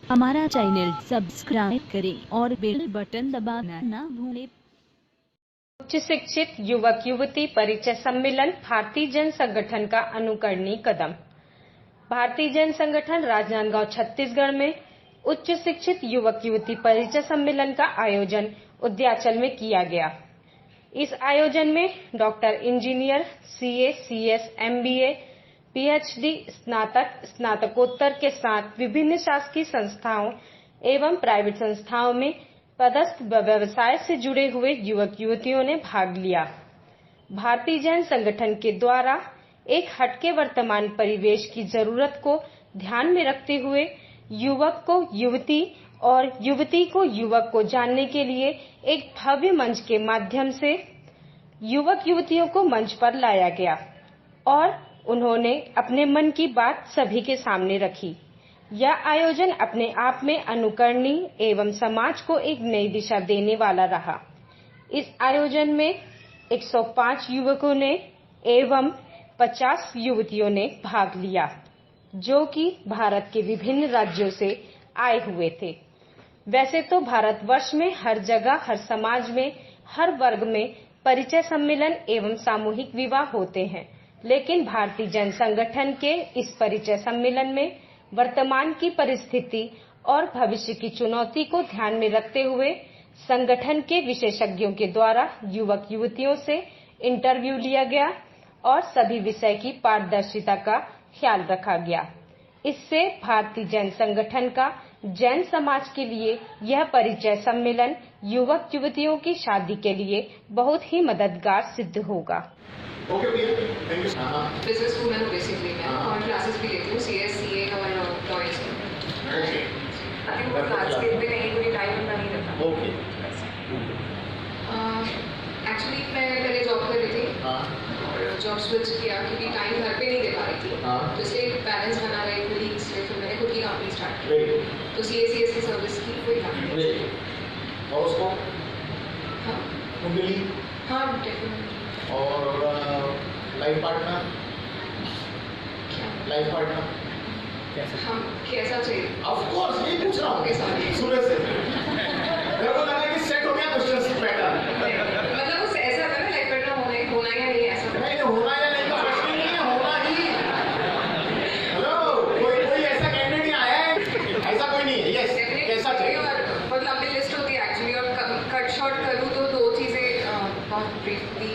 हमारा channel subscribe करें और बेल बटन दबाना ना भूलें। उच्च शिक्षित युवक युवती परिचय सम्मेलन भारतीय जन संगठन का अनुकरणीय कदम। भारतीय जन संगठन राजनांदगांव छत्तीसगढ़ में उच्च शिक्षित युवक युवती परिचय सम्मेलन का आयोजन उद्याचल में किया गया। इस आयोजन में doctor engineer, CA, CS, MBA, PhD, स्नातक, स्नातकोत्तर के साथ विभिन्न शासकीय संस्थाओं एवं प्राइवेट संस्थाओं में पदस्थ व्यवसाय से जुड़े हुए युवक युवतियों ने भाग लिया। भारतीय जन संगठन के द्वारा एक हटके वर्तमान परिवेश की जरूरत को ध्यान में रखते हुए युवक को युवती और युवती को युवक को जानने के लिए एक भव्य मंच के माध्यम से युवक युवतियों को मंच पर लाया गया और उन्होंने अपने मन की बात सभी के सामने रखी। यह आयोजन अपने आप में अनुकरणीय एवं समाज को एक नई दिशा देने वाला रहा। इस आयोजन में 105 युवकों ने एवं 50 युवतियों ने भाग लिया, जो कि भारत के विभिन्न राज्यों से आए हुए थे। वैसे तो भारतवर्ष में हर जगह, हर समाज में, हर वर्ग में परिचय सम्मेलन एवं सामूहिक विवाह होते हैं, लेकिन भारतीय जन संगठन के इस परिचय सम्मेलन में वर्तमान की परिस्थिति और भविष्य की चुनौती को ध्यान में रखते हुए संगठन के विशेषज्ञों के द्वारा युवक युवतियों से इंटरव्यू लिया गया और सभी विषय की पारदर्शिता का ख्याल रखा गया। इससे भारतीय जन संगठन का जैन समाज के लिए यह परिचय सम्मेलन युवक युवतियों की शादी के लिए बहुत ही मददगार सिद्ध होगा। बिजनेस वूमेन बेसिकली मैं और क्लासेस भी लेती हूँ, सीएस, सीए और लॉयर्स की। आज के दिन नहीं पूरी टाइम उतना नहीं रहता। एक्चुअली मैं पहले जॉब कर रही थी और जॉब स्विच किया क्योंकि टाइम घर पे नहीं दे पा रही थी, तो इसलिए बैलेंस बना रही खुद ही, इसलिए फिर मैंने खुद की कंपनी स्टार्ट की। तो सीएस की सर्विस की कोई काम और उसको हाँ डेफिनेटली। और लाइफ पार्टनर हम कैसा चाहिए? ऑफ कोर्स यही पूछ रहा हूँ सुबह से। मेरे को लगा कि सेट हो गया क्वेश्चन पैटर्न। मतलब उस ऐसा था ना लाइफ पार्टनर होना या नहीं, ऐसा नहीं होना या नहीं का प्रश्न नहीं है, होना ही। हेलो, कोई ऐसा कैंडिडेट नहीं आया है? ऐसा कोई नहीं है। यस, कैसा चाहिए? बहुत लंबी लिस्ट होती है एक्चुअली, और कट शॉर्ट करूँ तो दो चीज़ें बहुत ब्रीफली।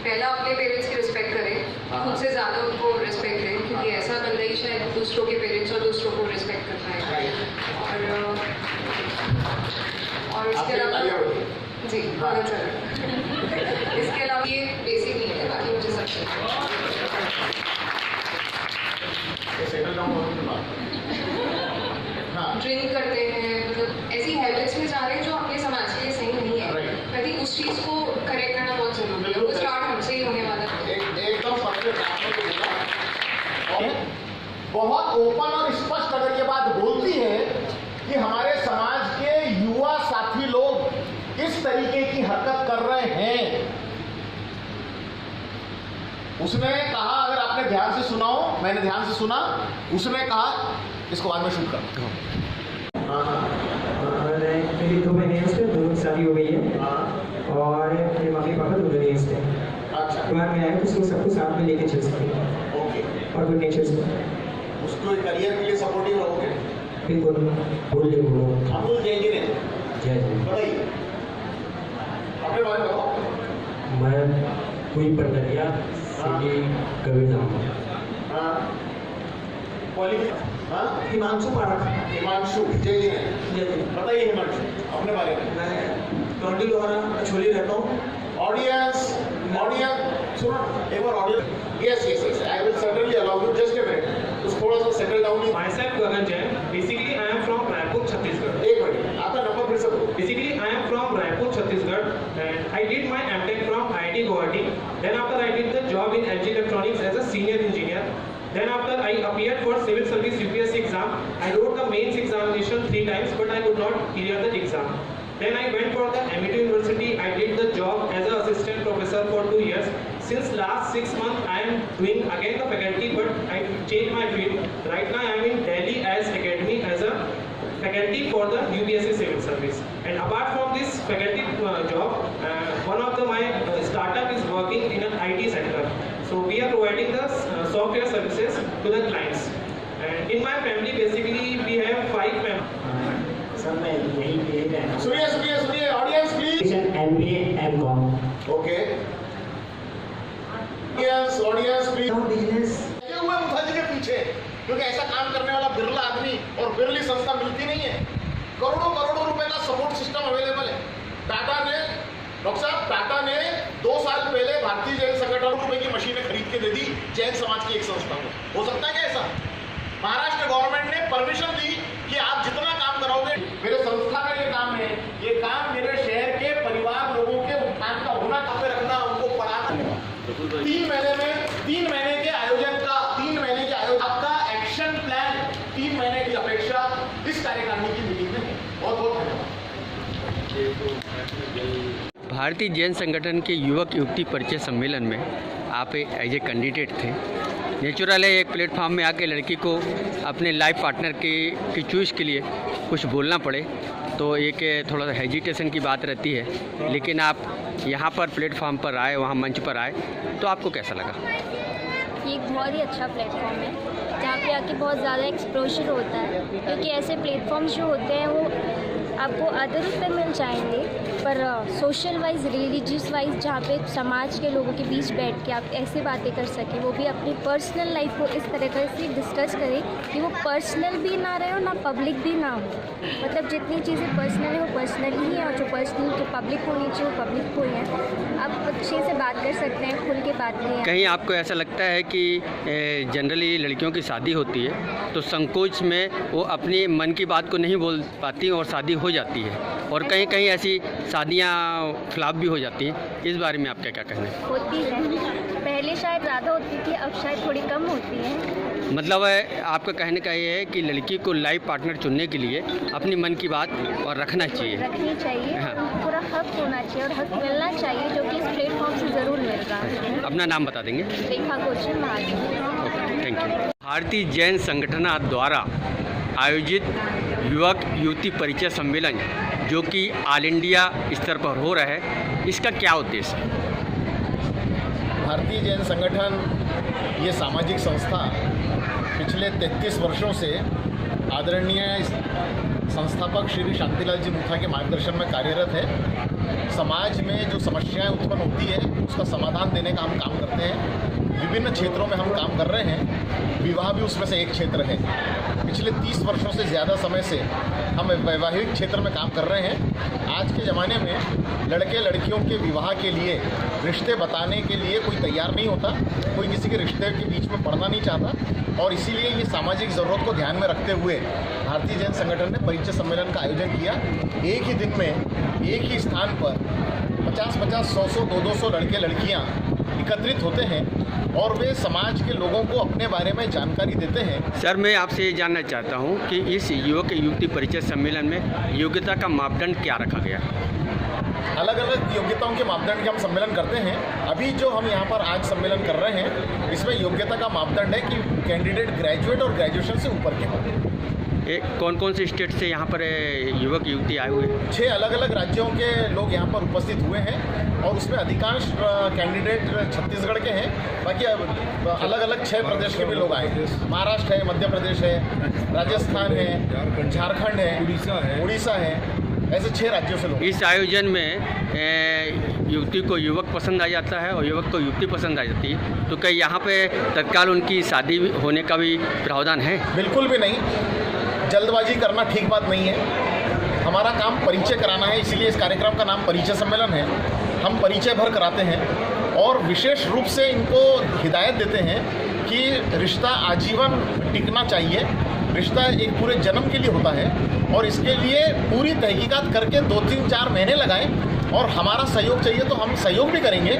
पहला, अपने पेरेंट्स की रिस्पेक्ट करें, खुद से ज़्यादा उनको रिस्पेक्ट दें, क्योंकि ऐसा बंदा ही शायद दूसरों के पेरेंट्स और दूसरों को रिस्पेक्ट कर पाए। और इसके अलावा जी बहुत अच्छा। इसके अलावा ये बेसिक नहीं है, बाकी मुझे सब ड्रिंक करते हैं, मतलब ऐसी हैबिट्स में जा रहे हैं जो अपने समाज के लिए सही नहीं है। आई थिंक उस चीज़ को करेक्ट करना बहुत जरूरी है। वो स्टार्ट हमसे ही होने वाला है। एकदम बहुत ओपन और स्पष्ट अगर ये बात बोलती है कि हमारे समाज के युवा साथी लोग इस तरीके की हरकत कर रहे हैं। उसने कहा, अगर आपने ध्यान से सुना हो, मैंने ध्यान से सुना, उसने कहा इसको बाद में शूट कर। मेरी 2 महीने उससे दोनों की शादी हो गई है और मेरे मम्मी पापा दोनों नहीं उससे। अच्छा, बाहर में आया तो उसको सबको साथ में लेके चल सके। ओके। और गुड नेचर से उसको करियर के लिए सपोर्टिव रहोगे? बिल्कुल। बोल ले वो अमूल जय जी ने जय जी बताइए अपने बारे में बताओ। मैं कोई पढ़ा सिटी कविता हिमांशु पारक। हिमांशु जय जी ने बताइए। हिमांशु अपने बारे में। मैं टोंडी लोहारा छोली रहता हूँ। ऑडियंस सुनो एक बार audience. Yes I will certainly allow you, just a minute. उस थोड़ा सा settle down. Myself Gagan Jain, basically I am from Raipur Chhattisgarh. एक मिनट, आपका नंबर फिर से बोलो। Basically I am from Raipur Chhattisgarh and I did my MTech from IIT Guwahati. Then after I did the job in LG electronics as a senior engineer. Then after I appeared for civil service UPSC exam. I wrote the mains examination 3 times, but I could not clear the exam. Then I went for the MIT University. I did the job as an assistant professor for 2 years. Since last 6 months, I am doing again the faculty, but I changed my field. Right now, I am in Delhi as academy as a IT sector. So we are providing the software services to the clients. And in my family, basically, we have 5 members. Sir मैं यही कहना सुनिए audience please. MBA MCOM okay audience please. Business लगे हुए मुखर्जी के पीछे, क्योंकि ऐसा काम करने वाला बिरला आदमी और बिरली संस्था मिलती नहीं है। करोड़ों करोड़ों रुपए का सपोर्ट सिस्टम अवेलेबल है। टाटा ने, डॉक्टर साहब, टाटा ने 2 साल पहले भारतीय जैन संगठन रुपए की मशीनें खरीद के दे दी जैन समाज की एक संस्था को। हो सकता है क्या ऐसा? महाराष्ट्र गवर्नमेंट ने परमिशन दी कि आप जितना काम कराओगे। मेरे संस्था का ये काम है, ये काम मेरे शहर के परिवार लोगों के उत्थान का होना, पे रखना, उनको पढ़ाना। 3 महीने के आयोजन का 3 महीने के आयोजन आपका एक्शन प्लान 3 महीने की अपेक्षा इस कार्यकारिणी की मीटिंग में है। बहुत बहुत धन्यवाद। भारतीय जैन संगठन के युवक युवती परिचय सम्मेलन में आप एज ए कैंडिडेट थे। नेचुरल है एक प्लेटफॉर्म में आके लड़की को अपने लाइफ पार्टनर की चॉइस के लिए कुछ बोलना पड़े तो एक थोड़ा सा हेजिटेशन की बात रहती है, लेकिन आप यहाँ पर प्लेटफॉर्म पर आए, वहाँ मंच पर आए, तो आपको कैसा लगा? ये एक बहुत ही अच्छा प्लेटफॉर्म है जहाँ पे आके बहुत ज़्यादा एक्सपोजर होता है, क्योंकि ऐसे प्लेटफॉर्म्स जो होते हैं वो आपको अदर पे मिल जाएंगे, पर सोशल वाइज, रिलीजियस वाइज, जहाँ पे समाज के लोगों के बीच बैठ के आप ऐसी बातें कर सकें, वो भी अपनी पर्सनल लाइफ को इस तरीके से डिस्कस करें कि वो पर्सनल भी ना रहे और ना पब्लिक भी ना हो। मतलब जितनी चीज़ें पर्सनल है वो पर्सनल ही है और जो पर्सनल जो पब्लिक होनी चाहिए वो पब्लिक को ही है। आप अच्छे से बात कर सकते हैं, खुल के बात करें। कहीं आपको ऐसा लगता है कि जनरली लड़कियों की शादी होती है तो संकोच में वो अपनी मन की बात को नहीं बोल पाती और शादी हो जाती है, और कहीं कहीं ऐसी शादियाँ फ्लॉप भी हो जाती हैं, इस बारे में आपका क्या कहना है? होती है, पहले शायद ज़्यादा होती थी, अब शायद थोड़ी कम होती है। मतलब आपका कहने का ये है कि लड़की को लाइफ पार्टनर चुनने के लिए अपनी मन की बात और रखनी चाहिए। हाँ। पूरा हक होना चाहिए और हक मिलना चाहिए, जो कि इस प्लेटफॉर्म से ज़रूर मिल रहा है। अपना नाम बता देंगे? रेखा गोचर महाजन। Okay, thank you. भारतीय जैन संगठन द्वारा आयोजित युवक युवती परिचय सम्मेलन जो कि ऑल इंडिया स्तर पर हो रहा है, इसका क्या उद्देश्य है? भारतीय जैन संगठन ये सामाजिक संस्था पिछले 33 वर्षों से आदरणीय संस्थापक श्री शांतिलाल जी मुथा के मार्गदर्शन में कार्यरत है। समाज में जो समस्याएं उत्पन्न होती है उसका समाधान देने का हम काम करते हैं। विभिन्न क्षेत्रों में हम काम कर रहे हैं, विवाह भी उसमें से एक क्षेत्र है। पिछले 30 वर्षों से ज़्यादा समय से हम वैवाहिक क्षेत्र में काम कर रहे हैं। आज के ज़माने में लड़के लड़कियों के विवाह के लिए रिश्ते बताने के लिए कोई तैयार नहीं होता, कोई किसी के रिश्ते के बीच में पड़ना नहीं चाहता, और इसीलिए ये सामाजिक ज़रूरत को ध्यान में रखते हुए भारतीय जैन संगठन ने परिचय सम्मेलन का आयोजन किया। एक ही दिन में एक ही स्थान पर 50-50, 100-100, 200 लड़के लड़कियाँ एकत्रित होते हैं और वे समाज के लोगों को अपने बारे में जानकारी देते हैं। सर, मैं आपसे ये जानना चाहता हूँ कि इस युवक युवती परिचय सम्मेलन में योग्यता का मापदंड क्या रखा गया? अलग अलग योग्यताओं के मापदंड के हम सम्मेलन करते हैं। अभी जो हम यहाँ पर आज सम्मेलन कर रहे हैं इसमें योग्यता का मापदंड है कि कैंडिडेट ग्रेजुएट और ग्रेजुएशन से ऊपर के हों। कौन कौन से स्टेट से यहाँ पर युवक युवती आए हुए? 6 अलग अलग राज्यों के लोग यहाँ पर उपस्थित हुए हैं और उसमें अधिकांश कैंडिडेट छत्तीसगढ़ के हैं। बाकी अलग अलग 6 प्रदेश के भी लोग आए हैं। महाराष्ट्र है, मध्य प्रदेश है, राजस्थान है, झारखंड है, उड़ीसा है, ऐसे 6 राज्यों से लोग। इस आयोजन में युवती को युवक पसंद आ जाता है और युवक को युवती पसंद आ जाती है, तो क्या यहाँ पे तत्काल उनकी शादी होने का भी प्रावधान है? बिल्कुल भी नहीं, जल्दबाजी करना ठीक बात नहीं है। हमारा काम परिचय कराना है, इसीलिए इस कार्यक्रम का नाम परिचय सम्मेलन है। हम परिचय भर कराते हैं और विशेष रूप से इनको हिदायत देते हैं कि रिश्ता आजीवन टिकना चाहिए। रिश्ता एक पूरे जन्म के लिए होता है और इसके लिए पूरी तहकीकात करके 2-3-4 महीने लगाएं और हमारा सहयोग चाहिए तो हम सहयोग भी करेंगे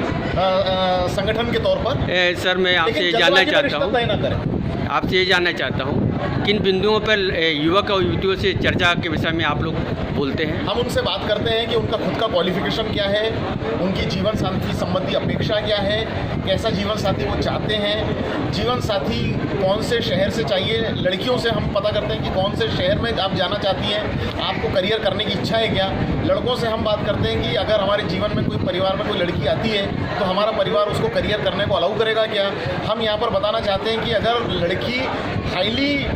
संगठन के तौर पर। सर, मैं आपसे जानना चाहता हूँ आपसे ये जानना चाहता हूँ किन बिंदुओं पर युवक और युवतियों से चर्चा के विषय में आप लोग बोलते हैं? हम उनसे बात करते हैं कि उनका खुद का क्वालिफिकेशन क्या है, उनकी जीवन साथी संबंधी अपेक्षा क्या है, कैसा जीवन साथी वो चाहते हैं, जीवन साथी कौन से शहर से चाहिए। लड़कियों से हम पता करते हैं कि कौन से शहर में आप जाना चाहती हैं, आपको करियर करने की इच्छा है क्या। लड़कों से हम बात करते हैं कि अगर हमारे जीवन में कोई परिवार में कोई लड़की आती है तो हमारा परिवार उसको करियर करने को अलाउ करेगा क्या। हम यहाँ पर बताना चाहते हैं कि अगर लड़की हाईली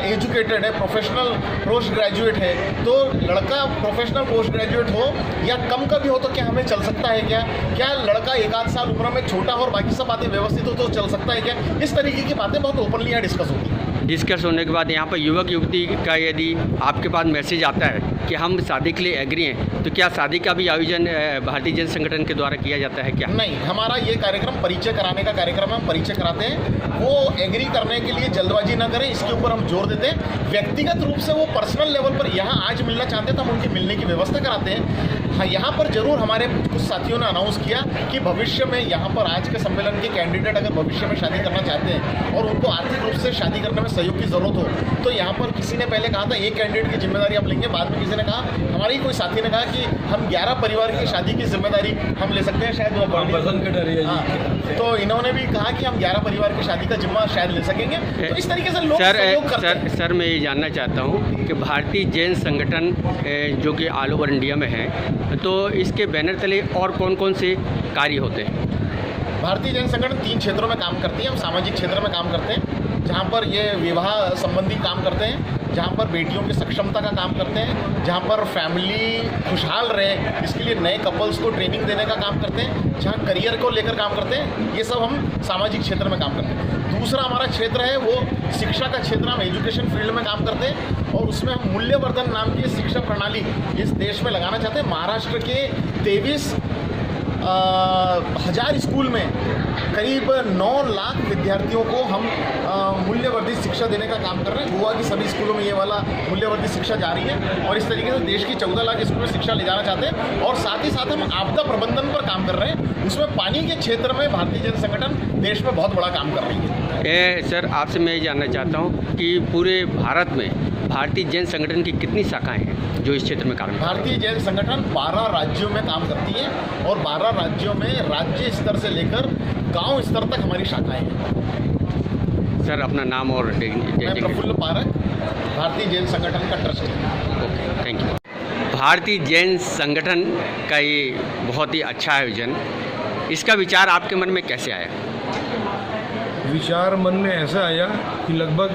एजुकेटेड है, प्रोफेशनल पोस्ट ग्रेजुएट है, तो लड़का प्रोफेशनल पोस्ट ग्रेजुएट हो या कम का भी हो तो क्या हमें चल सकता है क्या लड़का 1 आध साल उम्र में छोटा हो और बाकी सब बातें व्यवस्थित हो तो चल सकता है क्या। इस तरीके की बातें बहुत ओपनली यहाँ डिस्कस होती हैं। डिस्कस होने के बाद यहाँ पर युवक युवती का यदि आपके पास मैसेज आता है कि हम शादी के लिए एग्री हैं, तो क्या शादी का भी आयोजन भारतीय जन संगठन के द्वारा किया जाता है क्या? नहीं, हमारा ये कार्यक्रम परिचय कराने का कार्यक्रम है। हम परिचय कराते हैं, वो एग्री करने के लिए जल्दबाजी ना करें, इसके ऊपर हम जोर देते हैं। व्यक्तिगत रूप से वो पर्सनल लेवल पर यहाँ आज मिलना चाहते हैं तो हम उनकी मिलने की व्यवस्था कराते हैं। हाँ, यहाँ पर जरूर हमारे कुछ साथियों ने अनाउंस किया कि भविष्य में यहाँ पर आज के सम्मेलन के कैंडिडेट अगर भविष्य में शादी करना चाहते हैं और उनको आर्थिक रूप से शादी करने में सहयोग की जरूरत हो, तो यहाँ पर किसी ने पहले कहा था एक कैंडिडेट की जिम्मेदारी आप लेंगे, बाद में किसी ने कहा, हमारी कोई साथी ने कहा कि हम 11 परिवार की शादी की जिम्मेदारी हम ले सकते हैं, शायद वो पसंद कर रही है। तो इन्होंने भी कहा कि हम 11 परिवार की शादी का जिम्मा शायद ले सकेंगे। तो इस तरीके से लोग सहयोग करते हैं। सर मैं ये जानना चाहता हूँ कि भारतीय जैन संगठन जो कि ऑल ओवर इंडिया में है, तो इसके बैनर तले और कौन कौन से कार्य होते हैं? भारतीय जैन संगठन 3 क्षेत्रों में काम करती है। हम सामाजिक क्षेत्र में काम करते हैं, जहाँ पर ये विवाह संबंधी काम करते हैं, जहाँ पर बेटियों की सक्षमता का काम करते हैं, जहाँ पर फैमिली खुशहाल रहे इसके लिए नए कपल्स को ट्रेनिंग देने का काम करते हैं, जहाँ करियर को लेकर काम करते हैं। ये सब हम सामाजिक क्षेत्र में काम करते हैं। दूसरा हमारा क्षेत्र है वो शिक्षा का क्षेत्र, हम एजुकेशन फील्ड में काम करते हैं और उसमें हम मूल्यवर्धन नाम की शिक्षा प्रणाली इस देश में लगाना चाहते हैं। महाराष्ट्र के 23,000 स्कूल में करीब 9 लाख विद्यार्थियों को हम मूल्यवर्धित शिक्षा देने का काम कर रहे हैं। गोवा की सभी स्कूलों में ये वाला मूल्यवर्धित शिक्षा जारी है और इस तरीके से देश की 14 लाख स्कूलों में शिक्षा ले जाना चाहते हैं। और साथ ही साथ हम आपदा प्रबंधन पर काम कर रहे हैं, उसमें पानी के क्षेत्र में भारतीय जन संगठन देश में बहुत बड़ा काम कर रही है। सर आपसे मैं ये जानना चाहता हूँ कि पूरे भारत में भारतीय जैन संगठन की कितनी शाखाएं हैं जो इस क्षेत्र में काम करती हैं? भारतीय जैन संगठन 12 राज्यों में काम करती है और 12 राज्यों में राज्य स्तर से लेकर गांव स्तर तक हमारी शाखाएं हैं। सर अपना नाम और मैं प्रफुल्ल पारक, भारतीय जैन संगठन का ट्रस्टी। Okay, thank you. भारतीय जैन संगठन का ये बहुत ही अच्छा आयोजन, इसका विचार आपके मन में कैसे आया? विचार मन में ऐसा आया कि लगभग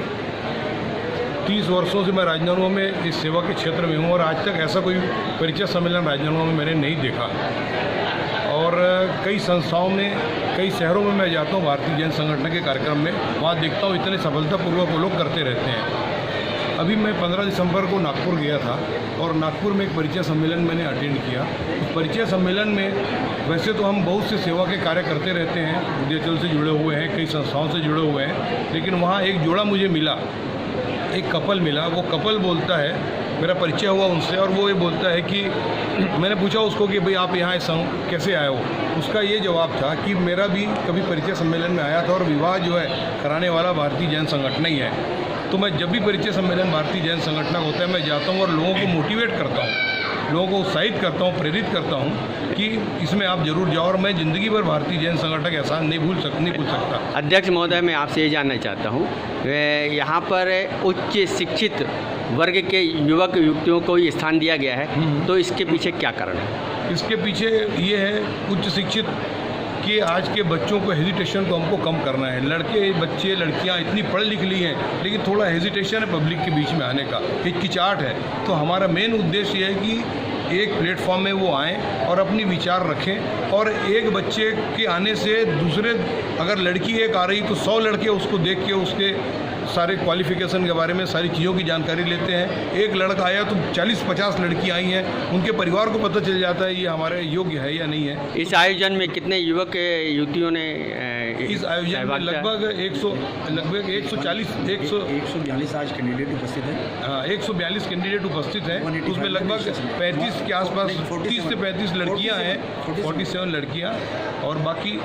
30 वर्षों से मैं राजनांदगांव में इस सेवा के क्षेत्र में हूँ और आज तक ऐसा कोई परिचय सम्मेलन राजनांदगांव में मैंने नहीं देखा। और कई संस्थाओं में, कई शहरों में मैं जाता हूँ भारतीय जैन संगठन के कार्यक्रम में, वहाँ देखता हूँ इतने सफलतापूर्वक वो लोग करते रहते हैं। अभी मैं 15 दिसंबर को नागपुर गया था और नागपुर में एक परिचय सम्मेलन मैंने अटेंड किया। उस परिचय सम्मेलन में वैसे तो हम बहुत से सेवा के कार्य करते रहते हैं, विद्याचल से जुड़े हुए हैं, कई संस्थाओं से जुड़े हुए हैं, लेकिन वहाँ एक जोड़ा मुझे मिला, एक कपल मिला। वो कपल बोलता है, मेरा परिचय हुआ उनसे और वो ये बोलता है कि मैंने पूछा उसको कि भाई आप यहाँ कैसे आए हो। उसका ये जवाब था कि मेरा भी कभी परिचय सम्मेलन में आया था और विवाह जो है कराने वाला भारतीय जैन संगठन ही है। तो मैं जब भी परिचय सम्मेलन भारतीय जैन संगठन का होता है मैं जाता हूँ और लोगों को मोटिवेट करता हूँ, लोगों को उत्साहित करता हूँ, प्रेरित करता हूँ कि इसमें आप जरूर जाओ। और मैं ज़िंदगी भर भारतीय जैन संगठन का एहसान नहीं भूल सकता। अध्यक्ष महोदय, मैं आपसे ये जानना चाहता हूँ, यहाँ पर उच्च शिक्षित वर्ग के युवक युवतियों को ये स्थान दिया गया है, तो इसके पीछे क्या कारण है? इसके पीछे ये है उच्च शिक्षित कि आज के बच्चों को हेजिटेशन को हमको कम करना है। लड़के बच्चे लड़कियां इतनी पढ़ लिख ली हैं लेकिन थोड़ा हेजिटेशन है पब्लिक के बीच में आने का, हिचकिचाहट है। तो हमारा मेन उद्देश्य ये है कि एक प्लेटफॉर्म में वो आएँ और अपनी विचार रखें और एक बच्चे के आने से दूसरे, अगर लड़की एक आ रही तो 100 लड़के उसको देख के उसके सारे क्वालिफिकेशन के बारे में सारी चीज़ों की जानकारी लेते हैं। एक लड़का आया तो 40-50 लड़कियां आई हैं, उनके परिवार को पता चल जाता है ये हमारे योग्य है या नहीं है। इस आयोजन में कितने युवक युवतियों ने इस आयोजन में लगभग 142 आज कैंडिडेट उपस्थित हैं। हाँ, 142 कैंडिडेट उपस्थित हैं। उसमें लगभग 35 के आसपास 30 से 35 लड़कियां हैं, 47 लड़कियां और बाकी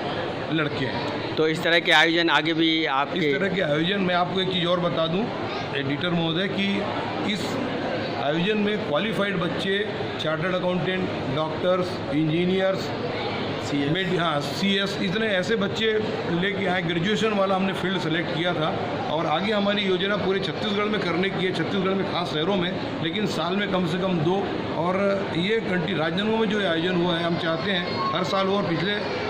लड़के हैं। तो इस तरह के आयोजन आगे भी आप इस तरह के आयोजन मैं आपको एक चीज़ और बता दूं एडिटर महोदय कि इस आयोजन में क्वालिफाइड बच्चे chartered accountant, doctors, engineers, CS इतने ऐसे बच्चे लेके आए। ग्रेजुएशन वाला हमने फील्ड सेलेक्ट किया था और आगे हमारी योजना पूरे छत्तीसगढ़ में करने की है, छत्तीसगढ़ में खास शहरों में, लेकिन साल में कम से कम 2। और ये राजनांदगांव में जो आयोजन हुआ है हम चाहते हैं हर साल हो और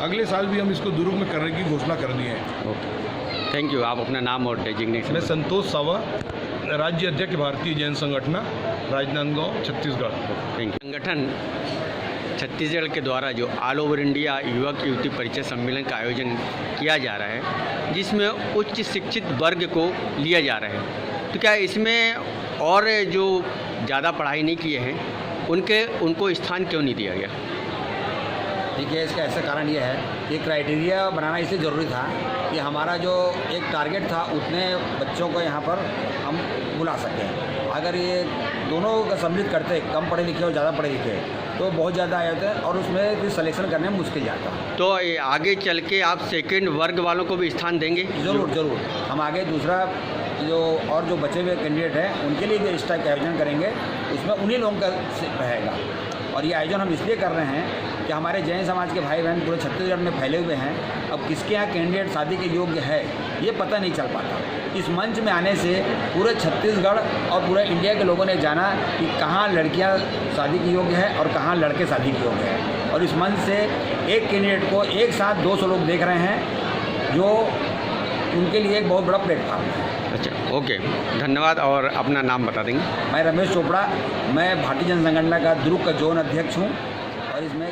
अगले साल भी हम इसको दुर्ग में करने की घोषणा कर दी है। Okay, thank you. आप अपना नाम और डेजिग्नेशन। मैं संतोष सावा, राज्य अध्यक्ष भारतीय जैन संगठन, राजनांदगांव, छत्तीसगढ़। Thank you. संगठन छत्तीसगढ़ के द्वारा जो ऑल ओवर इंडिया युवक युवती परिचय सम्मेलन का आयोजन किया जा रहा है, जिसमें उच्च शिक्षित वर्ग को लिया जा रहा है, तो क्या इसमें और जो ज़्यादा पढ़ाई नहीं किए हैं उनको स्थान क्यों नहीं दिया गया? देखिए, इसका ऐसा कारण ये है कि क्राइटेरिया बनाना इसलिए ज़रूरी था कि हमारा जो एक टारगेट था उतने बच्चों को यहाँ पर हम बुला सकें। अगर ये दोनों का सम्मिलित करते, कम पढ़े लिखे और ज़्यादा पढ़े लिखे, तो बहुत ज़्यादा आए होते हैं और उसमें फिर सिलेक्शन करने में मुश्किल जाता। तो आगे चल के आप सेकेंड वर्ग वालों को भी स्थान देंगे? ज़रूर हम आगे दूसरा जो बचे हुए कैंडिडेट हैं उनके लिए भी इस टाइप का आयोजन करेंगे, उसमें उन्हीं लोगों का रहेगा। और ये आयोजन हम इसलिए कर रहे हैं कि हमारे जैन समाज के भाई बहन पूरे छत्तीसगढ़ में फैले हुए हैं। अब किसके यहाँ कैंडिडेट शादी के योग्य है ये पता नहीं चल पाता। इस मंच में आने से पूरे छत्तीसगढ़ और पूरे इंडिया के लोगों ने जाना कि कहाँ लड़कियाँ शादी के योग्य है और कहाँ लड़के शादी के योग्य हैं। और इस मंच से एक कैंडिडेट को एक साथ 200 लोग देख रहे हैं, जो उनके लिए एक बहुत बड़ा प्लेटफॉर्म है। अच्छा, ओके, धन्यवाद। और अपना नाम बता देंगे? मैं रमेश चोपड़ा, मैं भारतीय जन संगठन का दुर्ग का जोन अध्यक्ष हूँ और इसमें